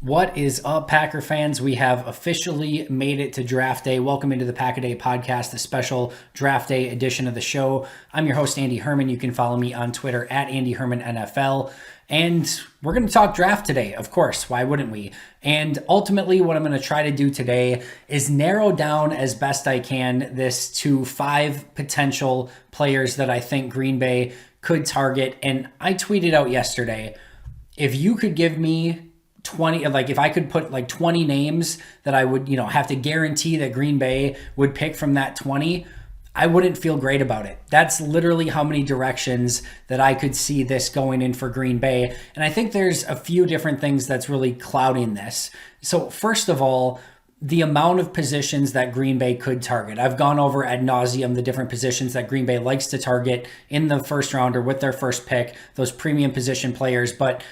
What is up, Packer fans? We have officially made it to draft day. Welcome into the Pack a Day podcast, the special draft day edition of the show. I'm your host, Andy Herman. You can follow me on Twitter at Andy Herman NFL. And we're going to talk draft today, of course. Why wouldn't we? And ultimately, what I'm going to try to do today is narrow down as best I can this to 5 potential players that I think Green Bay could target. And I tweeted out yesterday, if you could give me 20, like if I could put like 20 names that I would, have to guarantee that Green Bay would pick from that 20, I wouldn't feel great about it. That's literally how many directions that I could see this going in for Green Bay. And I think there's a few different things that's really clouding this. So first of all, the amount of positions that Green Bay could target. I've gone over ad nauseum the different positions that Green Bay likes to target in the first round or with their first pick, those premium position players. But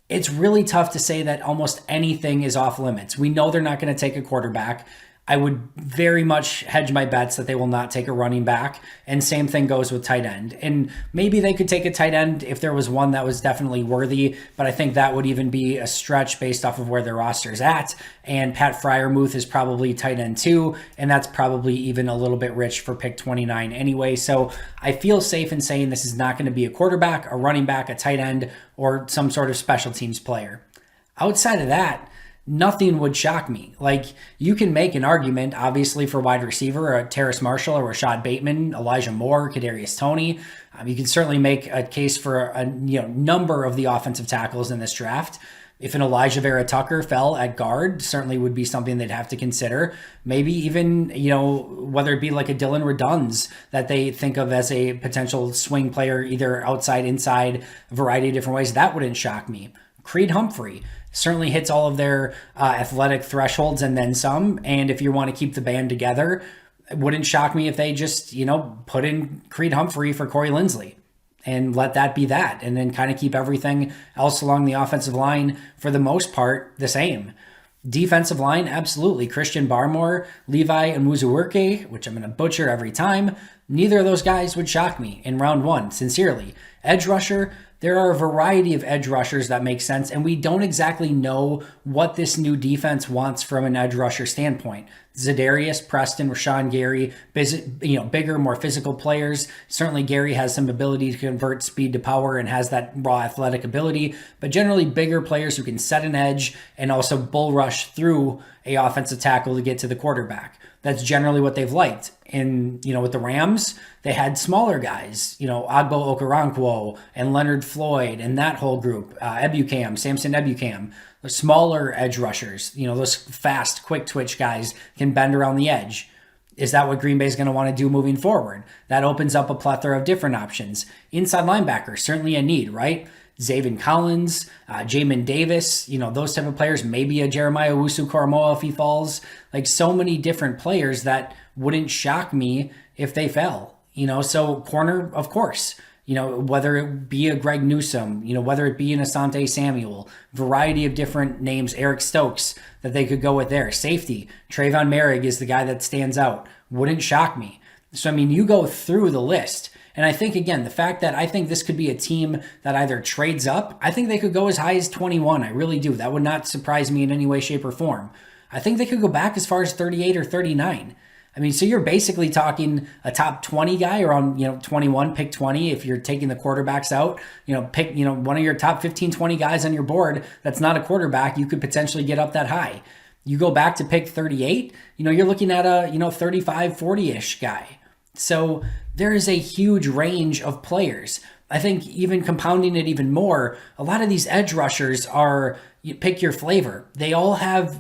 it's really tough to say that almost anything is off limits. We know they're not going to take a quarterback. I would very much hedge my bets that they will not take a running back. And same thing goes with tight end. And maybe they could take a tight end if there was one that was definitely worthy, but I think that would even be a stretch based off of where their roster is at. And Pat Freiermuth is probably tight end too, and that's probably even a little bit rich for pick 29 anyway. So I feel safe in saying this is not going to be a quarterback, a running back, a tight end, or some sort of special teams player. Outside of that, nothing would shock me. Like, you can make an argument, obviously, for wide receiver, a Terrace Marshall or Rashod Bateman, Elijah Moore, Kadarius Toney. You can certainly make a case for a number of the offensive tackles in this draft. If an Elijah Vera Tucker fell at guard, certainly would be something they'd have to consider. Maybe even, whether it be like a Dylan Redunz that they think of as a potential swing player, either outside, inside, a variety of different ways, that wouldn't shock me. Creed Humphrey certainly hits all of their athletic thresholds and then some. And if you want to keep the band together, it wouldn't shock me if they just, put in Creed Humphrey for Corey Linsley and let that be that. And then kind of keep everything else along the offensive line, for the most part, the same. Defensive line, absolutely. Christian Barmore, Levi Onwuzurike, which I'm going to butcher every time. Neither of those guys would shock me in round 1, sincerely. Edge rusher, there are a variety of edge rushers that make sense, and we don't exactly know what this new defense wants from an edge rusher standpoint. Za'Darius, Preston, Rashawn Gary, bigger, more physical players. Certainly Gary has some ability to convert speed to power and has that raw athletic ability, but generally bigger players who can set an edge and also bull rush through a offensive tackle to get to the quarterback. That's generally what they've liked. And, with the Rams, they had smaller guys, Agbo Okoronkwo and Leonard Floyd and that whole group, Samson Ebukam, the smaller edge rushers, those fast, quick twitch guys can bend around the edge. Is that what Green Bay is going to want to do moving forward? That opens up a plethora of different options. Inside linebacker, certainly a need, right? Zaven Collins, Jamin Davis, those type of players, maybe a Jeremiah Owusu-Koramoah if he falls. Like, so many different players that wouldn't shock me if they fell. So corner, of course, whether it be a Greg Newsome, whether it be an Asante Samuel, variety of different names, Eric Stokes, that they could go with there. Safety, Trayvon Merrick is the guy that stands out. Wouldn't shock me. So, you go through the list. And I think, again, the fact that I think this could be a team that either trades up, I think they could go as high as 21. I really do. That would not surprise me in any way, shape, or form. I think they could go back as far as 38 or 39. So you're basically talking a top 20 guy around, 21, pick 20. If you're taking the quarterbacks out, pick, one of your top 15, 20 guys on your board that's not a quarterback, you could potentially get up that high. You go back to pick 38, you're looking at a, 35, 40-ish guy. So there is a huge range of players. I think even compounding it even more, a lot of these edge rushers are, you pick your flavor. They all have,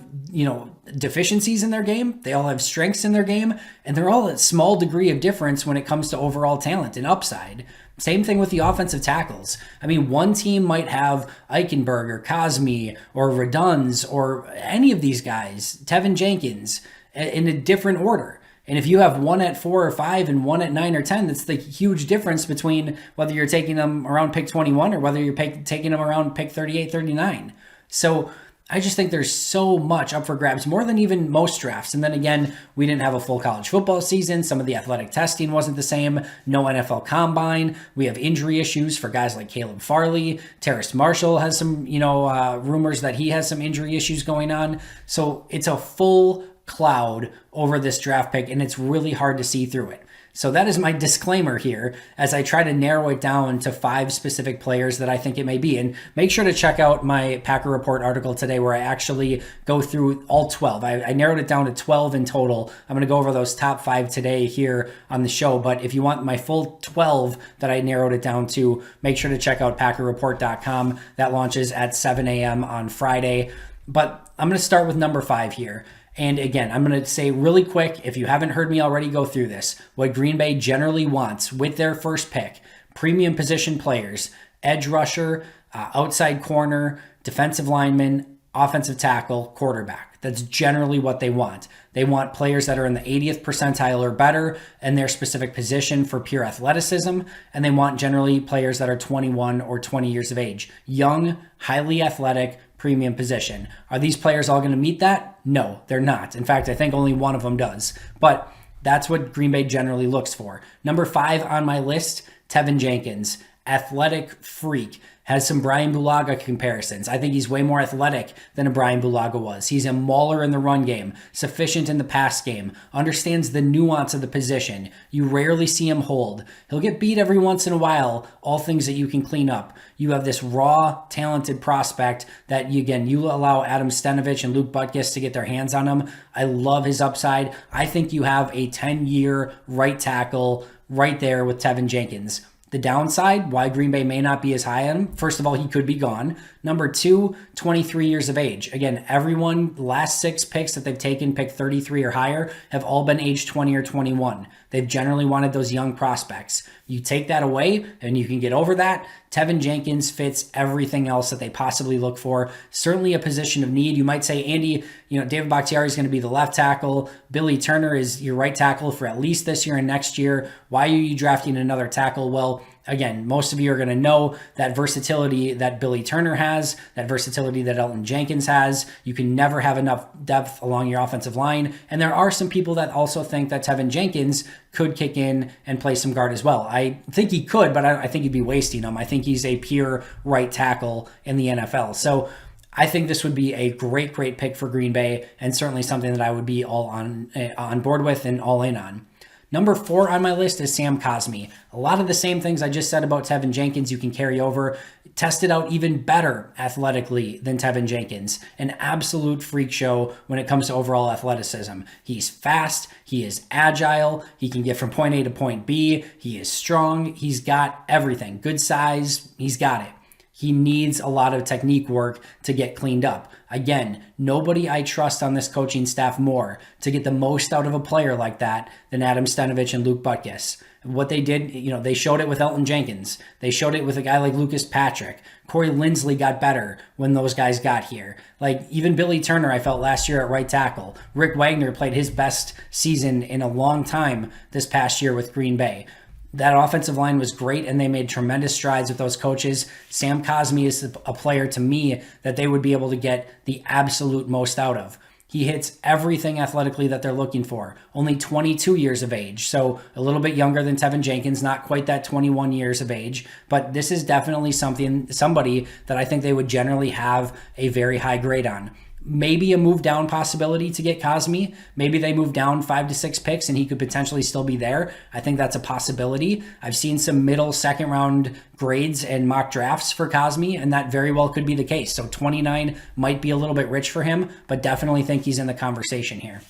deficiencies in their game. They all have strengths in their game, and they're all a small degree of difference when it comes to overall talent and upside. Same thing with the offensive tackles. One team might have Eichenberg or Cosmi or Redunz or any of these guys, Tevin Jenkins, in a different order. And if you have one at 4 or 5 and one at 9 or 10, that's the huge difference between whether you're taking them around pick 21 or whether you're taking them around pick 38, 39. So I just think there's so much up for grabs, more than even most drafts. And then again, we didn't have a full college football season. Some of the athletic testing wasn't the same. No NFL combine. We have injury issues for guys like Caleb Farley. Terrace Marshall has some, rumors that he has some injury issues going on. So it's a full cloud over this draft pick, and it's really hard to see through it. So that is my disclaimer here as I try to narrow it down to 5 specific players that I think it may be. And make sure to check out my Packer Report article today where I actually go through all 12. I narrowed it down to 12 in total. I'm going to go over those top 5 today here on the show. But if you want my full 12 that I narrowed it down to, make sure to check out PackerReport.com. That launches at 7 a.m. on Friday. But I'm going to start with number 5 here. And again, I'm going to say really quick, if you haven't heard me already go through this, what Green Bay generally wants with their first pick: premium position players, edge rusher, outside corner, defensive lineman, offensive tackle, quarterback. That's generally what they want. They want players that are in the 80th percentile or better in their specific position for pure athleticism, and they want generally players that are 21 or 20 years of age. Young, highly athletic, premium position. Are these players all going to meet that? No, they're not. In fact, I think only one of them does. But that's what Green Bay generally looks for. Number 5 on my list, Tevin Jenkins. Athletic freak. Has some Brian Bulaga comparisons. I think he's way more athletic than a Brian Bulaga was. He's a mauler in the run game, sufficient in the pass game, understands the nuance of the position. You rarely see him hold. He'll get beat every once in a while, all things that you can clean up. You have this raw, talented prospect that, you allow Adam Stenavich and Luke Butkus to get their hands on him. I love his upside. I think you have a 10-year right tackle right there with Tevin Jenkins. The downside, why Green Bay may not be as high on him, first of all, he could be gone. Number 2, 23 years of age. Again, everyone, last 6 picks that they've taken, pick 33 or higher, have all been age 20 or 21. They've generally wanted those young prospects. You take that away and you can get over that. Tevin Jenkins fits everything else that they possibly look for. Certainly a position of need. You might say, Andy, David Bakhtiari is going to be the left tackle. Billy Turner is your right tackle for at least this year and next year. Why are you drafting another tackle? Well, again, most of you are going to know that versatility that Billy Turner has, that versatility that Elgton Jenkins has. You can never have enough depth along your offensive line. And there are some people that also think that Tevin Jenkins could kick in and play some guard as well. I think he could, but I think he'd be wasting him. I think he's a pure right tackle in the NFL. So I think this would be a great pick for Green Bay, and certainly something that I would be all on board with and all in on. Number 4 on my list is Sam Cosmi. A lot of the same things I just said about Tevin Jenkins you can carry over. Tested out even better athletically than Tevin Jenkins. An absolute freak show when it comes to overall athleticism. He's fast. He is agile. He can get from point A to point B. He is strong. He's got everything. Good size. He's got it. He needs a lot of technique work to get cleaned up. Again, nobody I trust on this coaching staff more to get the most out of a player like that than Adam Stenavich and Luke Butkus. What they did, they showed it with Elgton Jenkins. They showed it with a guy like Lucas Patrick. Corey Linsley got better when those guys got here. Like even Billy Turner, I felt last year at right tackle. Rick Wagner played his best season in a long time this past year with Green Bay. That offensive line was great, and they made tremendous strides with those coaches. Sam Cosmi is a player to me that they would be able to get the absolute most out of. He hits everything athletically that they're looking for. Only 22 years of age, so a little bit younger than Tevin Jenkins, not quite that 21 years of age, but this is definitely somebody that I think they would generally have a very high grade on. Maybe a move down possibility to get Cosmi. Maybe they move down 5 to 6 picks and he could potentially still be there. I think that's a possibility. I've seen some middle second round grades and mock drafts for Cosmi, and that very well could be the case. So 29 might be a little bit rich for him, but definitely think he's in the conversation here.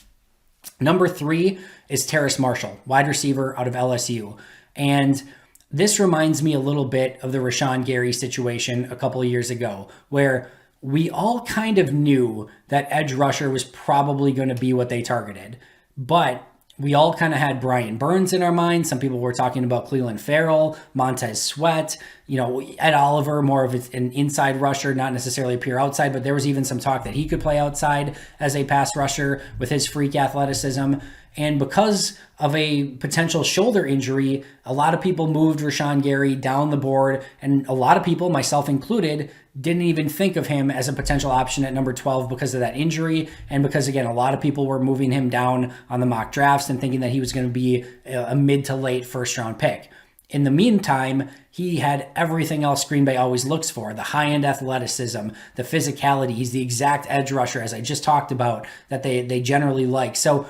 Number 3 is Terrace Marshall, wide receiver out of LSU. And this reminds me a little bit of the Rashawn Gary situation a couple of years ago, where we all kind of knew that edge rusher was probably going to be what they targeted, but we all kind of had Brian Burns in our mind. Some people were talking about Cleveland Farrell, Montez Sweat, Ed Oliver, more of an inside rusher, not necessarily a pure outside, but there was even some talk that he could play outside as a pass rusher with his freak athleticism. And because of a potential shoulder injury, a lot of people moved Rashawn Gary down the board, and a lot of people, myself included, didn't even think of him as a potential option at number 12 because of that injury, and because, again, a lot of people were moving him down on the mock drafts and thinking that he was going to be a mid to late first-round pick. In the meantime, he had everything else Green Bay always looks for: the high-end athleticism, the physicality. He's the exact edge rusher, as I just talked about, that they generally like. So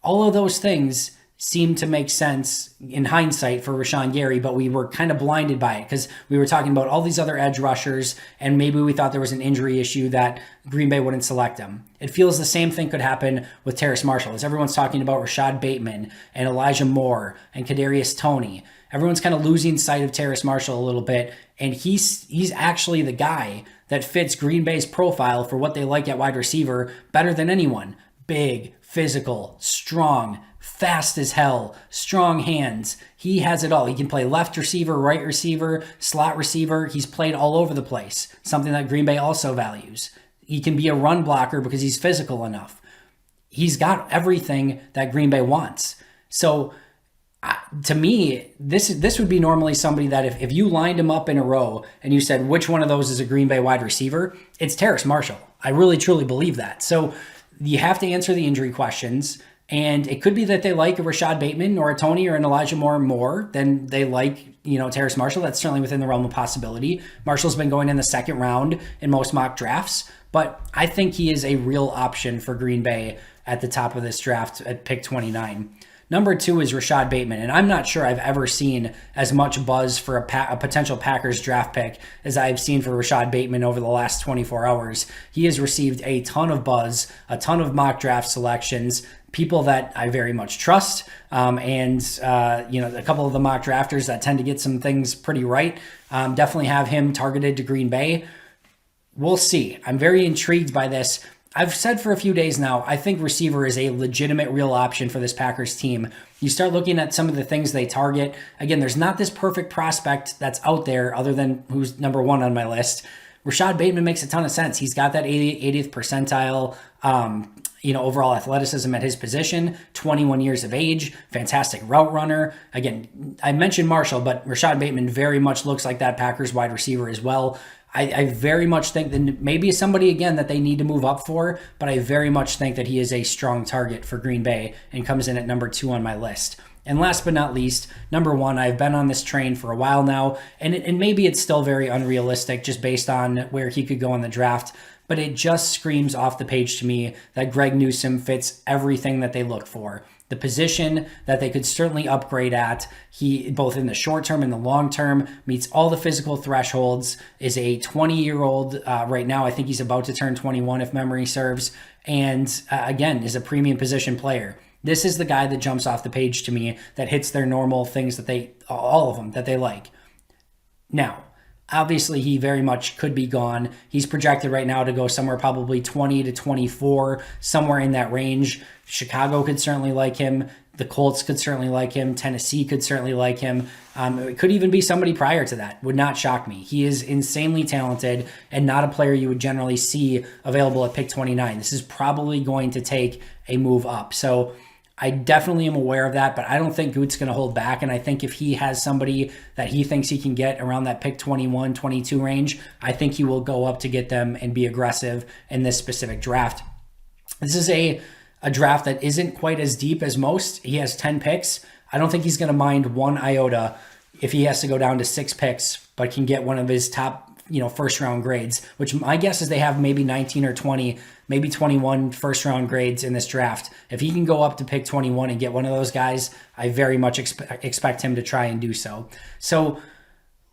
all of those things seemed to make sense in hindsight for Rashawn Gary, but we were kind of blinded by it because we were talking about all these other edge rushers, and maybe we thought there was an injury issue that Green Bay wouldn't select him. It feels the same thing could happen with Terrace Marshall, as everyone's talking about Rashod Bateman and Elijah Moore and Kadarius Toney. Everyone's kind of losing sight of Terrace Marshall a little bit, and he's actually the guy that fits Green Bay's profile for what they like at wide receiver better than anyone. Big, physical, strong, fast as hell, strong hands. He has it all. He can play left receiver, right receiver, slot receiver. He's played all over the place, something that Green Bay also values. He can be a run blocker because he's physical enough. He's got everything that Green Bay wants. So to me, this would be normally somebody that if you lined him up in a row and you said, which one of those is a Green Bay wide receiver, it's Terrace Marshall. I really, truly believe that. So you have to answer the injury questions. And it could be that they like a Rashod Bateman or a Toney or an Elijah Moore more than they like, Terrace Marshall. That's certainly within the realm of possibility. Marshall's been going in the second round in most mock drafts, but I think he is a real option for Green Bay at the top of this draft at pick 29. Number 2 is Rashod Bateman, and I'm not sure I've ever seen as much buzz for a potential Packers draft pick as I've seen for Rashod Bateman over the last 24 hours. He has received a ton of buzz, a ton of mock draft selections, people that I very much trust, and a couple of the mock drafters that tend to get some things pretty right definitely have him targeted to Green Bay. We'll see. I'm very intrigued by this. I've said for a few days now, I think receiver is a legitimate real option for this Packers team. You start looking at some of the things they target. Again, there's not this perfect prospect that's out there other than who's number 1 on my list. Rashod Bateman makes a ton of sense. He's got that 80th percentile, overall athleticism at his position, 21 years of age, fantastic route runner. Again, I mentioned Marshall, but Rashod Bateman very much looks like that Packers wide receiver as well. I very much think that maybe somebody, again, that they need to move up for, but I very much think that he is a strong target for Green Bay and comes in at number 2 on my list. And last but not least, number 1, I've been on this train for a while now, and maybe it's still very unrealistic just based on where he could go in the draft, but it just screams off the page to me that Greg Newsome fits everything that they look for. The position that they could certainly upgrade at, he both in the short term and the long term meets all the physical thresholds, is a 20-year-old right now. I think he's about to turn 21 if memory serves, and again, is a premium position player. This is the guy that jumps off the page to me that hits their normal things that all of them that they like. Now, obviously, he very much could be gone. He's projected right now to go somewhere probably 20 to 24, somewhere in that range. Chicago could certainly like him. The Colts could certainly like him. Tennessee could certainly like him. It could even be somebody prior to that. Would not shock me. He is insanely talented and not a player you would generally see available at pick 29. This is probably going to take a move up. So I definitely am aware of that, but I don't think Goot's going to hold back. And I think if he has somebody that he thinks he can get around that pick 21, 22 range, I think he will go up to get them and be aggressive in this specific draft. This is a draft that isn't quite as deep as most. He has 10 picks. I don't think he's going to mind one iota if he has to go down to 6 picks, but can get one of his top, first round grades, which my guess is they have maybe 19 or 20, maybe 21 first round grades in this draft. If he can go up to pick 21 and get one of those guys, I very much expect him to try and do so. So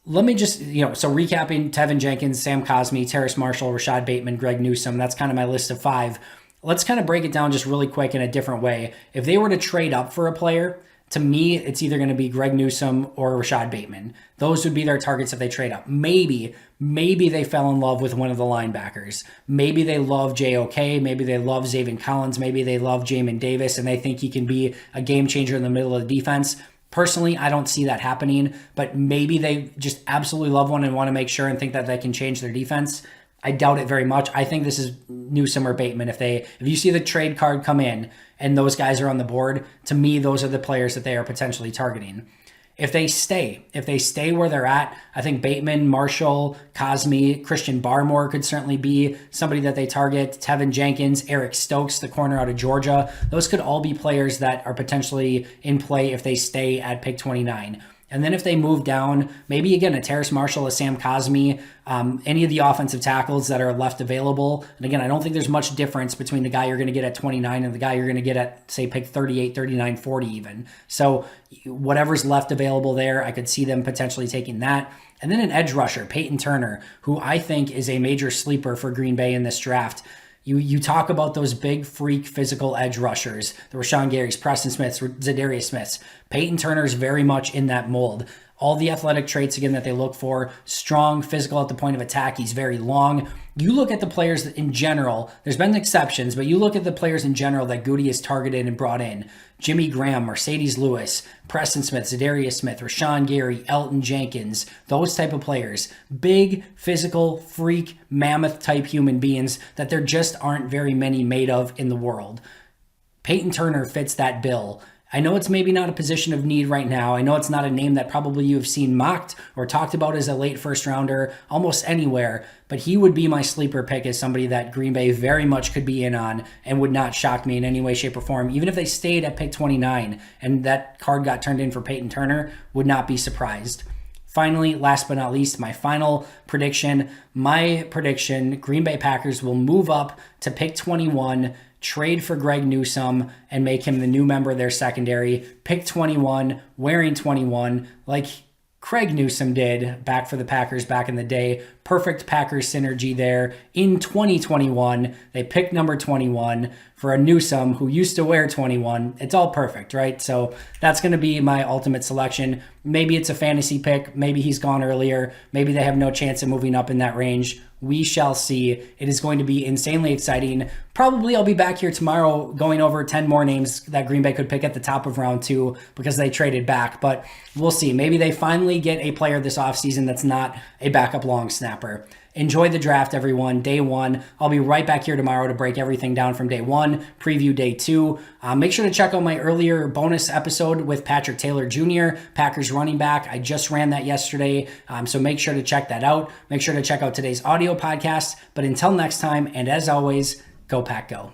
let me just, so recapping: Tevin Jenkins, Sam Cosmi, Terrace Marshall, Rashod Bateman, Greg Newsome. That's kind of my list of 5. Let's kind of break it down just really quick in a different way. If they were to trade up for a player, to me, it's either going to be Greg Newsome or Rashod Bateman. Those would be their targets if they trade up. Maybe they fell in love with one of the linebackers. Maybe they love JOK. Maybe they love Zaven Collins. Maybe they love Jamin Davis, and they think he can be a game changer in the middle of the defense. Personally, I don't see that happening, but maybe they just absolutely love one and want to make sure and think that they can change their defense. I doubt it very much. I think this is Newsome or Bateman. If you see the trade card come in and those guys are on the board, to me, those are the players that they are potentially targeting. If they stay where they're at, I think Bateman, Marshall, Cosmi, Christian Barmore could certainly be somebody that they target. Tevin Jenkins, Eric Stokes, the corner out of Georgia. Those could all be players that are potentially in play if they stay at pick 29. And then if they move down, maybe again a Terrace Marshall, a Sam Cosmi, any of the offensive tackles that are left available. And again, I don't think there's much difference between the guy you're going to get at 29 and the guy you're going to get at, say, pick 38, 39, 40 even. So whatever's left available there, I could see them potentially taking that. And then an edge rusher, Peyton Turner, who I think is a major sleeper for Green Bay in this draft. You talk about those big freak physical edge rushers, the Rashawn Garys, Preston Smiths, Zadarius Smiths. Peyton Turner is very much in that mold. All the athletic traits, again, that they look for. Strong, physical at the point of attack. He's very long. You look at the players in general, there's been exceptions, but you look at the players in general that Goody has targeted and brought in. Jimmy Graham, Mercedes Lewis, Preston Smith, Zadarius Smith, Rashawn Gary, Elton Jenkins, those type of players. Big, physical, freak, mammoth type human beings that there just aren't very many made of in the world. Peyton Turner fits that bill. I know it's maybe not a position of need right now. I know it's not a name that probably you've seen mocked or talked about as a late first rounder almost anywhere, but he would be my sleeper pick as somebody that Green Bay very much could be in on and would not shock me in any way, shape, or form. Even if they stayed at pick 29 and that card got turned in for Peyton Turner, would not be surprised. Finally, last but not least, my final prediction. My prediction, Green Bay Packers will move up to pick 21, trade for Greg Newsome, and make him the new member of their secondary. Pick 21, wearing 21, like Craig Newsome did back for the Packers back in the day. Perfect Packers synergy there. In 2021, they picked number 21 for a Newsome who used to wear 21. It's all perfect, right? So that's going to be my ultimate selection. Maybe it's a fantasy pick. Maybe he's gone earlier. Maybe they have no chance of moving up in that range. We shall see. It is going to be insanely exciting. Probably I'll be back here tomorrow going over 10 more names that Green Bay could pick at the top of round 2 because they traded back. But we'll see. Maybe they finally get a player this offseason that's not a backup long snapper. Enjoy the draft, everyone. Day 1. I'll be right back here tomorrow to break everything down from day 1, preview day 2. Make sure to check out my earlier bonus episode with Patrick Taylor Jr., Packers running back. I just ran that yesterday, so make sure to check that out. Make sure to check out today's audio podcast. But until next time, and as always, go Pack Go.